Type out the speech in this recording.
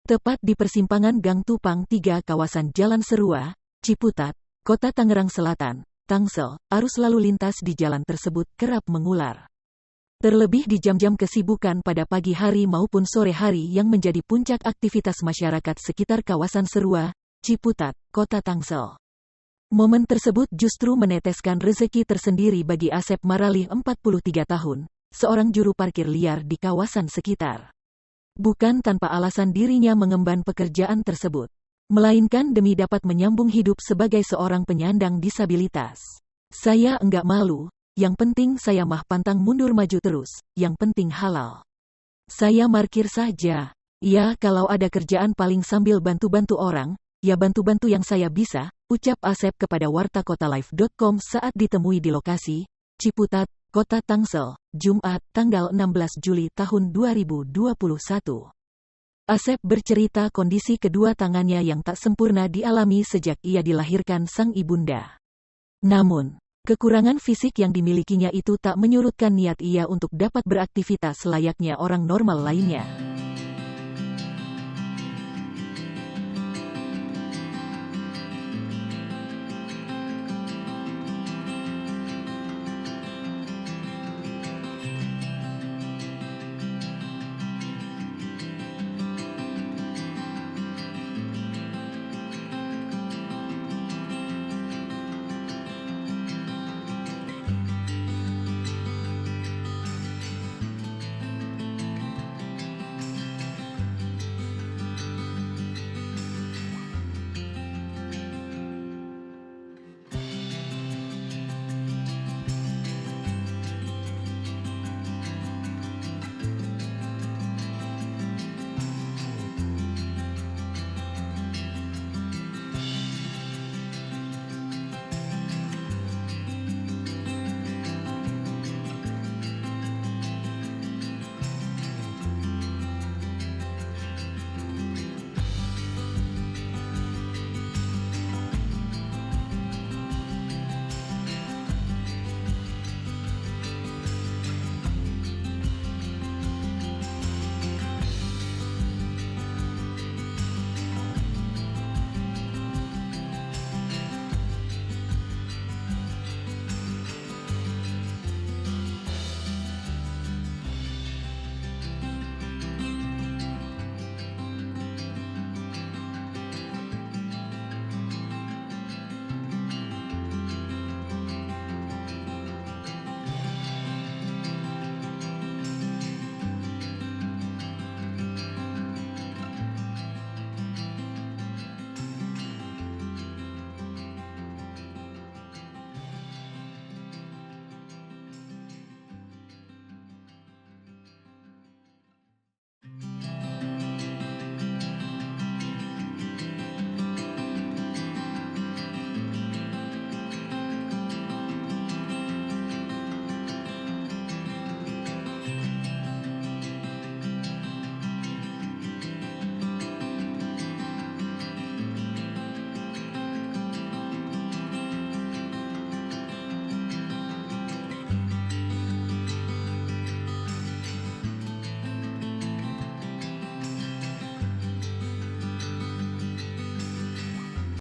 Tepat di persimpangan Gang Tupang 3 kawasan Jalan Serua, Ciputat, Kota Tangerang Selatan, Tangsel, arus lalu lintas di jalan tersebut kerap mengular. Terlebih di jam-jam kesibukan pada pagi hari maupun sore hari yang menjadi puncak aktivitas masyarakat sekitar kawasan Serua, Ciputat, Kota Tangsel. Momen tersebut justru meneteskan rezeki tersendiri bagi Asep Maralih 43 tahun, seorang juru parkir liar di kawasan sekitar. Bukan tanpa alasan dirinya mengemban pekerjaan tersebut, melainkan demi dapat menyambung hidup sebagai seorang penyandang disabilitas. Saya enggak malu, yang penting saya mah pantang mundur maju terus, yang penting halal. Saya markir saja. Ya kalau ada kerjaan paling sambil bantu-bantu orang, ya bantu-bantu yang saya bisa, ucap Asep kepada wartakotalive.com saat ditemui di lokasi, Ciputat, Kota Tangsel, Jumat, tanggal 16 Juli tahun 2021. Asep bercerita kondisi kedua tangannya yang tak sempurna dialami sejak ia dilahirkan sang ibunda. Namun, kekurangan fisik yang dimilikinya itu tak menyurutkan niat ia untuk dapat beraktivitas layaknya orang normal lainnya.